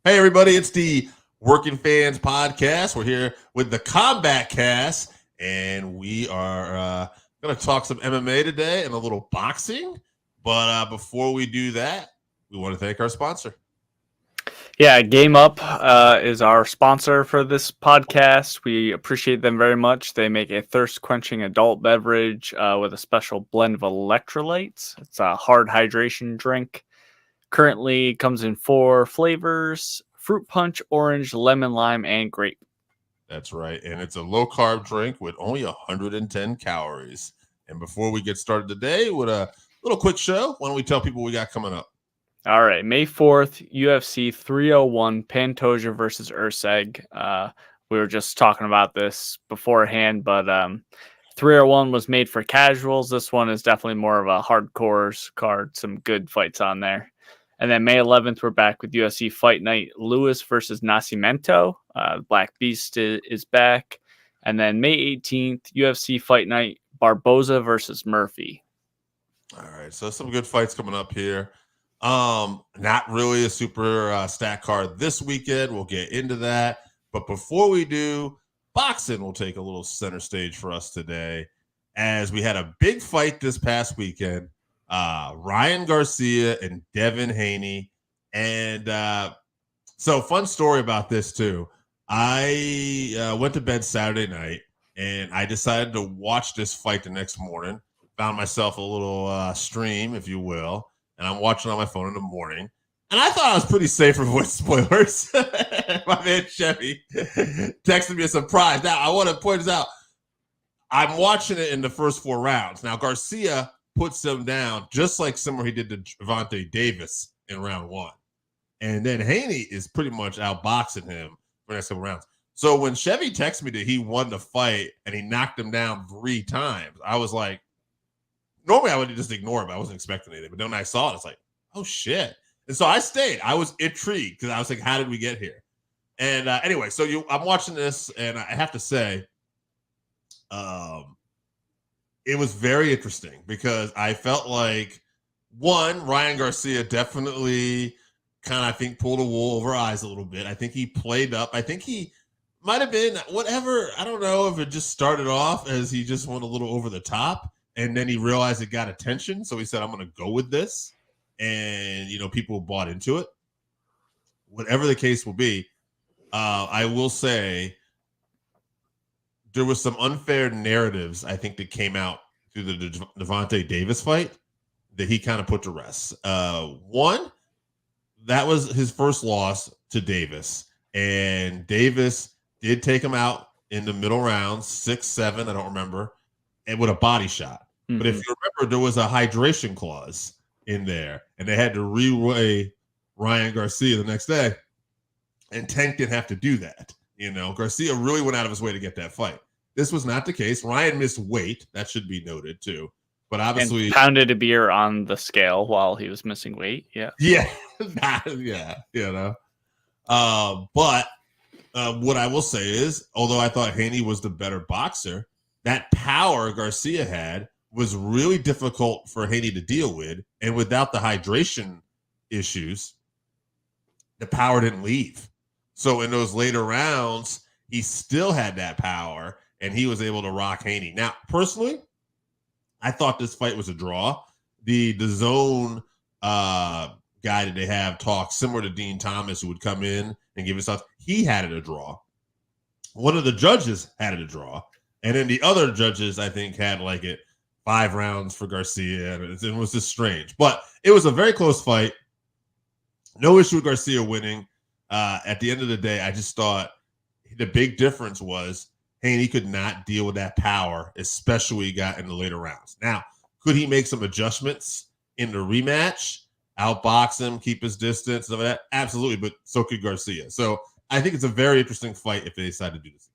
Hey, everybody, it's the Working Fans Podcast. We're here with the Combatcast, and we are going to talk some MMA today and a little boxing. But before we do that, we want to thank our sponsor. Yeah, Game Up is our sponsor for this podcast. We appreciate them very much. They make a thirst-quenching adult beverage with a special blend of electrolytes. It's a hard hydration drink. Currently comes in 4 flavors: fruit punch, orange, lemon, lime, and grape. That's right. And it's a low-carb drink with only 110 calories. And before we get started today with a little quick show, why don't we tell people what we got coming up? All right, May 4th, UFC 301, Pantoja versus Urseg. We were just talking about this beforehand, but 301 was made for casuals. This one is definitely more of a hardcore card. Some good fights on there. And then May 11th, we're back with UFC Fight Night, Lewis versus Nascimento. Black Beast is back. And then May 18th, UFC Fight Night, Barboza versus Murphy. All right, so some good fights coming up here. Not really a super stat card this weekend. We'll get into that. But before we do, boxing will take a little center stage for us today, as we had a big fight this past weekend. Ryan Garcia and Devin Haney. And so fun story about this too. I went to bed Saturday night and I decided to watch this fight the next morning. Found myself a little stream, if you will. And I'm watching on my phone in the morning. And I thought I was pretty safe with spoilers. My man Chevy texted me a surprise. Now, I want to point this out. I'm watching it in the first 4 rounds. Now, Garcia puts him down just like similar he did to Gervonta Davis in round 1. And then Haney is pretty much outboxing him for the next couple rounds. So when Chevy texted me that he won the fight and he knocked him down 3 times, I was like, normally I would just ignore him. I wasn't expecting anything. But then when I saw it, it's like, oh, shit. And so I stayed. I was intrigued because I was like, how did we get here? And anyway, so I'm watching this, and I have to say, it was very interesting because I felt like, one, Ryan Garcia definitely kind of, I think, pulled the wool over eyes a little bit. I think he played up. I think he might have been whatever. I don't know if it just started off as he just went a little over the top. And then he realized it got attention. So he said, I'm going to go with this. And, people bought into it. Whatever the case will be, I will say there was some unfair narratives, I think, that came out through the Gervonta Davis fight that he kind of put to rest. One, that was his first loss to Davis. And Davis did take him out in the middle rounds, 6-7, I don't remember, and with a body shot. Mm-hmm. But if you remember, there was a hydration clause in there, and they had to re-weigh Ryan Garcia the next day, and Tank didn't have to do that. Garcia really went out of his way to get that fight. This was not the case. Ryan missed weight. That should be noted, too. But obviously... And pounded a beer on the scale while he was missing weight. Yeah. Yeah. Yeah, But what I will say is, although I thought Haney was the better boxer, that power Garcia had was really difficult for Haney to deal with. And without the hydration issues, the power didn't leave. So in those later rounds, he still had that power, and he was able to rock Haney. Now, personally, I thought this fight was a draw. The zone guy that they have talk similar to Dean Thomas, who would come in and give his thoughts. He had it a draw. One of the judges had it a draw. And then the other judges, I think, had like it 5 rounds for Garcia. And it was just strange. But it was a very close fight. No issue with Garcia winning. At the end of the day, I just thought the big difference was Haney could not deal with that power, especially when he got in the later rounds. Now, could he make some adjustments in the rematch? Outbox him, keep his distance, some of that? Absolutely, but so could Garcia. So I think it's a very interesting fight if they decide to do this.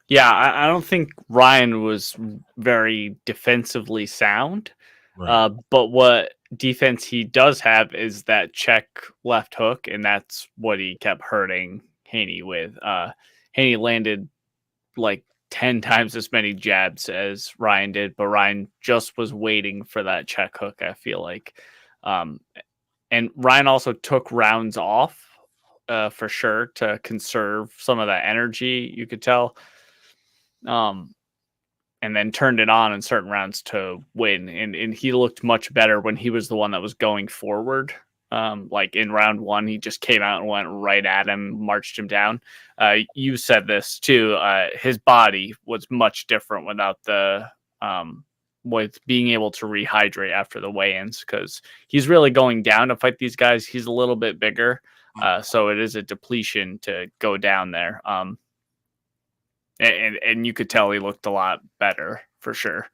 Yeah, I don't think Ryan was very defensively sound. Right. But what defense he does have is that check left hook, and that's what he kept hurting Haney with. Haney landed like 10 times as many jabs as Ryan did, but Ryan just was waiting for that check hook, I feel like. And Ryan also took rounds off for sure to conserve some of that energy, you could tell. And then turned it on in certain rounds to win. And he looked much better when he was the one that was going forward. Like in round 1, he just came out and went right at him, marched him down. You said this too. His body was much different without the with being able to rehydrate after the weigh-ins, because he's really going down to fight these guys. He's a little bit bigger, so it is a depletion to go down there. And you could tell he looked a lot better for sure.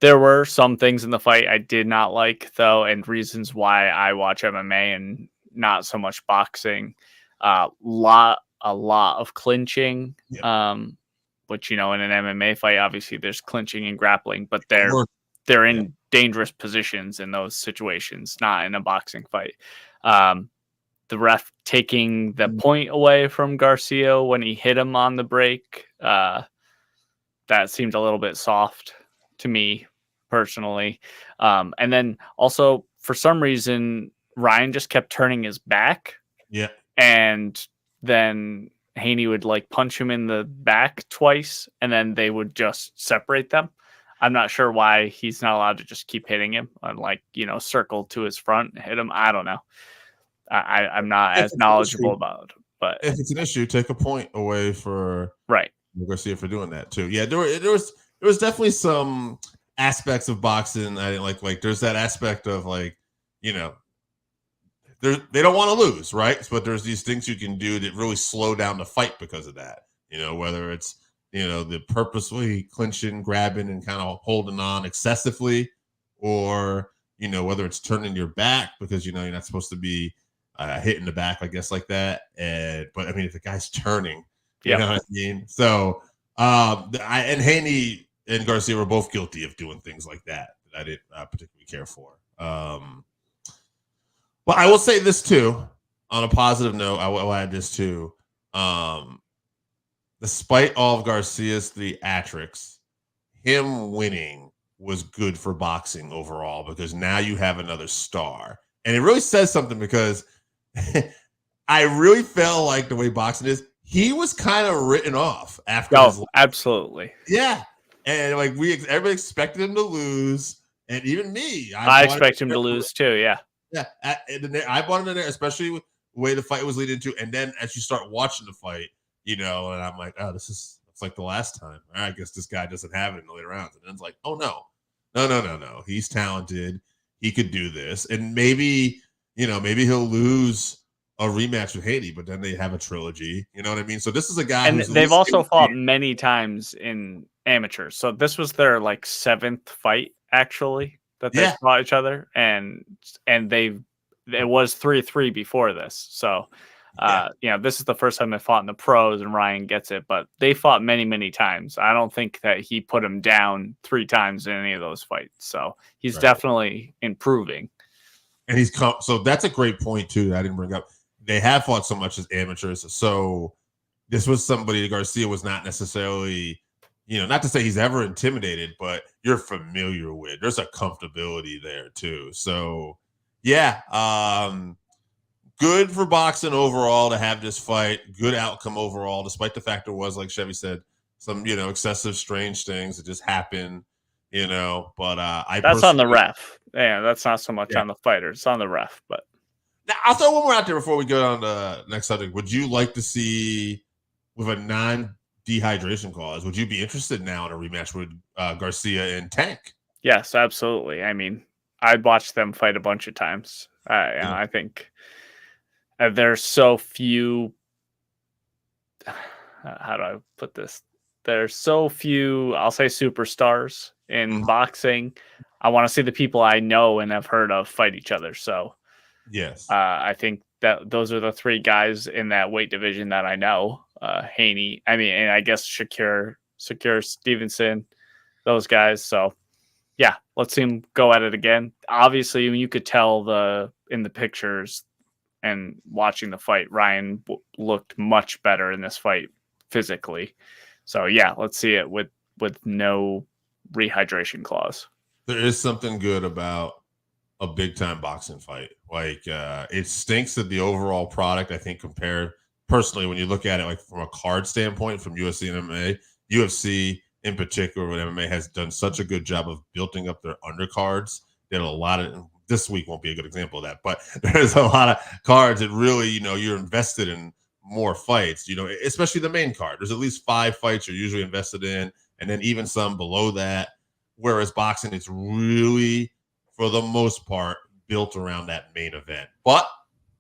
There were some things in the fight I did not like, though, and reasons why I watch MMA and not so much boxing. A lot of clinching, which, in an MMA fight, obviously there's clinching and grappling, but they're in dangerous positions in those situations, not in a boxing fight. The ref taking the point away from Garcia when he hit him on the break, that seemed a little bit soft to me personally. And then also, for some reason, Ryan just kept turning his back. Yeah. And then Haney would punch him in the back twice, and then they would just separate them. I'm not sure why he's not allowed to just keep hitting him and circle to his front and hit him. I don't know. I'm not as knowledgeable about it, but if it's an issue, take a point away for Garcia for doing that too. Yeah, there was definitely some aspects of boxing I didn't like. There's that aspect of they don't want to lose, right? But there's these things you can do that really slow down the fight because of that. Whether it's the purposely clinching, grabbing, and kind of holding on excessively, or whether it's turning your back because you're not supposed to be hitting the back, I guess, like that. But I mean, if the guy's turning, you know what I mean? So, and Haney and Garcia were both guilty of doing things like that I didn't particularly care for. But I will say this too, on a positive note, I will add this too. Despite all of Garcia's theatrics, him winning was good for boxing overall, because now you have another star. And it really says something, because I really felt like the way boxing is, he was kind of written off after. Absolutely. Yeah. And everybody expected him to lose. And even me. I expect him to lose too. Yeah. Yeah. I bought him in there, especially with the way the fight was leading to. And then as you start watching the fight, and I'm like, oh, it's like the last time. I guess this guy doesn't have it in the later rounds. And then it's like, oh, no. He's talented. He could do this. And maybe he'll lose a rematch with Haney, but then they have a trilogy. You know what I mean? So this is a guy, and they've also fought many times in amateurs. So this was their 7th fight actually that they fought each other, and it was 3-3 before this. So this is the first time they fought in the pros, and Ryan gets it. But they fought many, many times. I don't think that he put him down 3 times in any of those fights. So he's definitely improving. And so that's a great point too that I didn't bring up. They have fought so much as amateurs. So this was somebody that Garcia was not necessarily, not to say he's ever intimidated, but you're familiar with. There's a comfortability there too. So good for boxing overall to have this fight. Good outcome overall, despite the fact there was, like Chevy said, some excessive strange things that just happen. But that's on the ref. Yeah, that's not so much on the fighter. It's on the ref. But now I'll throw one more out there before we go on to the next subject. Would you like to see, with a non-dehydration clause, would you be interested now in a rematch with Garcia and Tank? Yes, absolutely. I mean, I'd watch them fight a bunch of times. I think there's so few. How do I put this? There's so few, I'll say, superstars in boxing. I want to see the people I know and have heard of fight each other. So, yes, I think that those are the 3 guys in that weight division that I know. Haney, and I guess Shakur Stevenson, those guys. So, yeah, let's see him go at it again. Obviously, you could tell in the pictures and watching the fight, Ryan looked much better in this fight physically. So, yeah, let's see it with no rehydration clause. There is something good about a big time boxing fight. Like it stinks that the overall product, I think, compared personally when you look at it like from a card standpoint from UFC and MMA, UFC in particular with MMA has done such a good job of building up their undercards. They had a lot of this week won't be a good example of that, but there's a lot of cards that really, you're invested in more fights, especially the main card. There's at least 5 fights you're usually invested in, and then even some below that. Whereas boxing, it's really, for the most part, built around that main event. But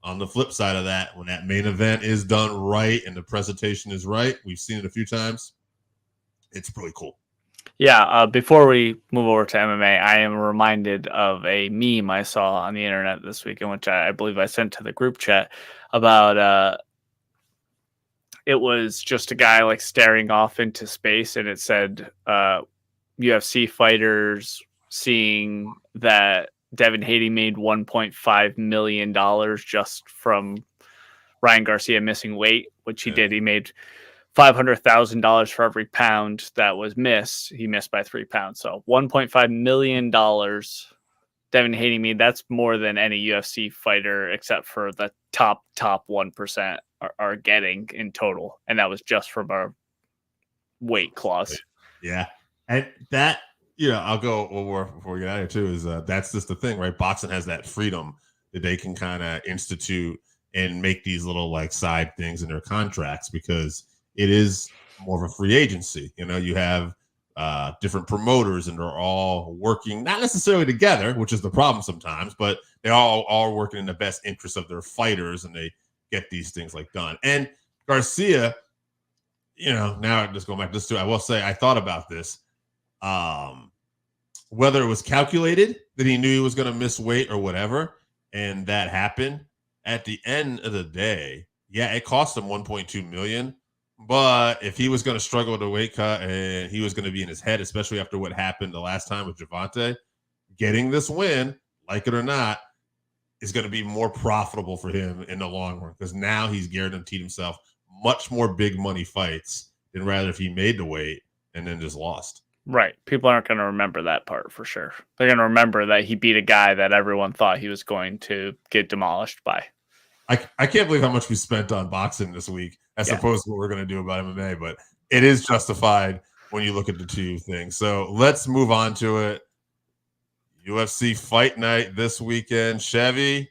on the flip side of that, when that main event is done right and the presentation is right, we've seen it a few times, it's really cool. Yeah, before we move over to MMA, I am reminded of a meme I saw on the internet this week, in which I believe I sent to the group chat about it was just a guy like staring off into space, and it said UFC fighters seeing that Devin Haney made $1.5 million just from Ryan Garcia missing weight, which he did. He made $500,000 for every pound that was missed. He missed by 3 pounds. So $1.5 million Devin Haney made. That's more than any UFC fighter except for the top 1% are getting in total. And that was just from our weight clause. Yeah. And that, I'll go over before we get out of here too, is that's just the thing, right? Boxing has that freedom that they can kind of institute and make these little like side things in their contracts because it is more of a free agency. You have different promoters and they're all working, not necessarily together, which is the problem sometimes, but they all are working in the best interest of their fighters and they get these things like done. And Garcia, now just going back to this too, I will say I thought about this. Whether it was calculated that he knew he was going to miss weight or whatever, and that happened at the end of the day, yeah, it cost him $1.2 million. But if he was going to struggle with a weight cut and he was going to be in his head, especially after what happened the last time with Gervonta, getting this win, like it or not, is going to be more profitable for him in the long run because now he's guaranteed himself much more big money fights than rather if he made the weight and then just lost. Right. People aren't going to remember that part for sure. They're going to remember that he beat a guy that everyone thought he was going to get demolished by. I can't believe how much we spent on boxing this week as opposed to what we're going to do about MMA, but it is justified when you look at the two things. So let's move on to it. UFC Fight Night this weekend. Chevy,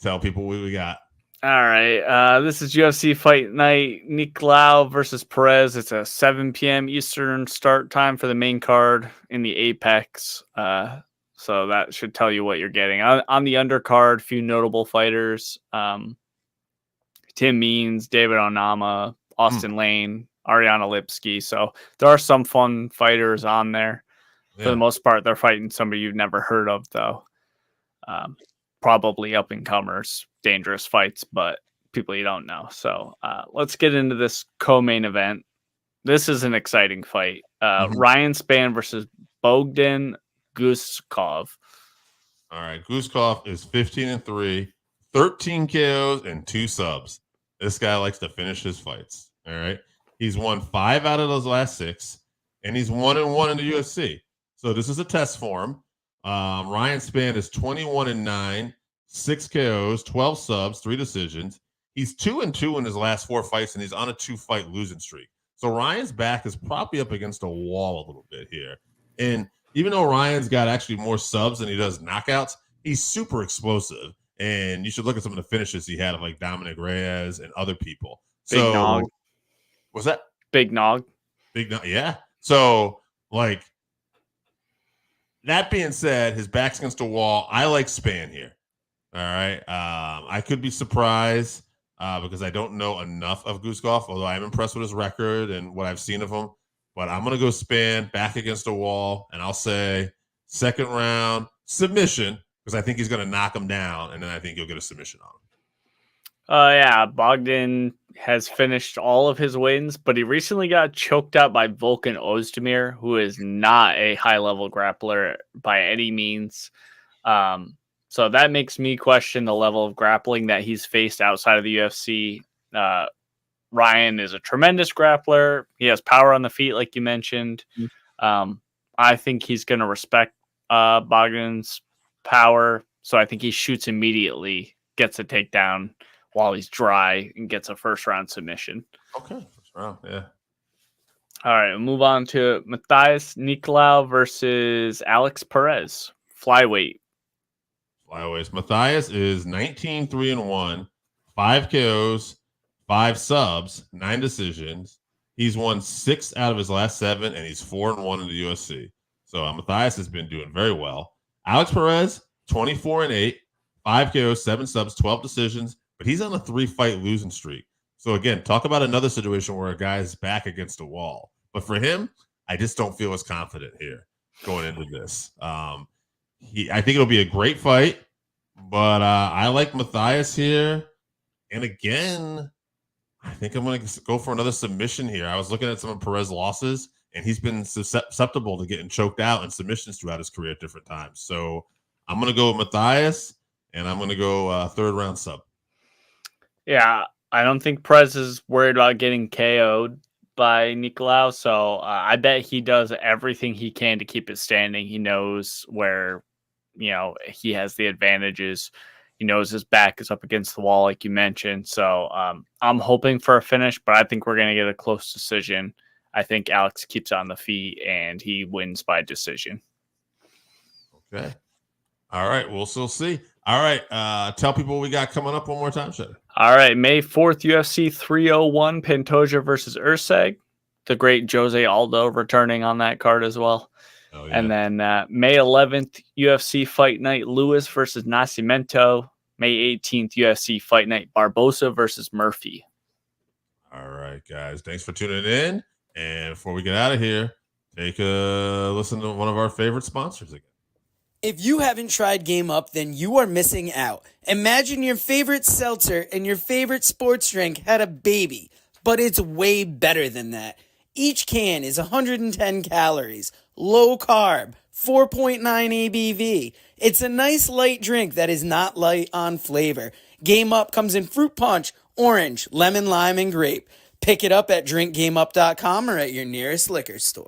tell people what we got. All right. This is UFC Fight Night Nicolau versus Perez. It's a 7 p.m. Eastern start time for the main card in the Apex. So that should tell you what you're getting. On the undercard, few notable fighters. Tim Means, David Onama, Austen Lane, Ariane Lipski. So there are some fun fighters on there. Yeah. For the most part, they're fighting somebody you've never heard of, though. Probably up-and-comers, dangerous fights, but people you don't know. So let's get into this co-main event. This is an exciting fight. Ryan Spann versus Bogdan Guskov. All right, Guskov is 15-3, 13 KOs and 2 subs. This guy likes to finish his fights. All right, he's won 5 out of those last 6, and he's 1-1 in the UFC. So this is a test for him. Ryan Spann is 21-9, 6 KOs, 12 subs, 3 decisions. He's 2-2 in his last 4 fights, and he's on a 2-fight losing streak. So Ryan's back is probably up against a wall a little bit here. And even though Ryan's got actually more subs than he does knockouts, he's super explosive. And you should look at some of the finishes he had of like Dominic Reyes and other people. Big Nog. What's that? Big Nog. Big Nog, yeah. So, like, that being said, his back's against a wall. I like Spann here. All right. I could be surprised because I don't know enough of Guskov, although I'm impressed with his record and what I've seen of him. But I'm going to go Spann back against a wall, and I'll say second round submission because I think he's going to knock him down, and then I think you'll get a submission on him. Yeah, Bogdan has finished all of his wins, but he recently got choked out by Volkan Ozdemir, who is not a high-level grappler by any means. So that makes me question the level of grappling that he's faced outside of the UFC. Ryan is a tremendous grappler. He has power on the feet, like you mentioned. I think he's going to respect Bogdan's power. So I think he shoots immediately, gets a takedown while he's dry, and gets a first-round submission. Okay, first round, yeah. All right, we'll move on to Matheus Nicolau versus Alex Perez, flyweight. Flyweights. Matheus is 19-3-1, 5 KOs, 5 subs, 9 decisions. He's won 6 out of his last 7, and he's 4-1 in the UFC. So Matheus has been doing very well. Alex Perez, 24-8, 5 KOs, 7 subs, 12 decisions, but he's on a 3-fight losing streak. So again, talk about another situation where a guy is back against a wall. But for him, I just don't feel as confident here going into this. I think it'll be a great fight, but I like Matheus here. And again, I think I'm going to go for another submission here. I was looking at some of Perez's losses, and he's been susceptible to getting choked out in submissions throughout his career at different times. So I'm going to go with Matheus, and I'm going to go third round sub. Yeah, I don't think Perez is worried about getting KO'd by Nicolau, so I bet he does everything he can to keep it standing. He knows where, he has the advantages. He knows his back is up against the wall, like you mentioned. So I'm hoping for a finish, but I think we're going to get a close decision. I think Alex keeps on the feet, and he wins by decision. Okay. All right, we'll still see. All right, tell people what we got coming up one more time, Chevy. All right, May 4th, UFC 301, Pantoja versus Urseg. The great Jose Aldo returning on that card as well. Oh, yeah. And then May 11th, UFC Fight Night, Lewis versus Nascimento. May 18th, UFC Fight Night, Barbosa versus Murphy. All right, guys. Thanks for tuning in. And before we get out of here, take a listen to one of our favorite sponsors again. If you haven't tried Game Up, then you are missing out. Imagine your favorite seltzer and your favorite sports drink had a baby, but it's way better than that. Each can is 110 calories, low carb, 4.9 ABV. It's a nice light drink that is not light on flavor. Game Up comes in fruit punch, orange, lemon, lime, and grape. Pick it up at drinkgameup.com or at your nearest liquor store.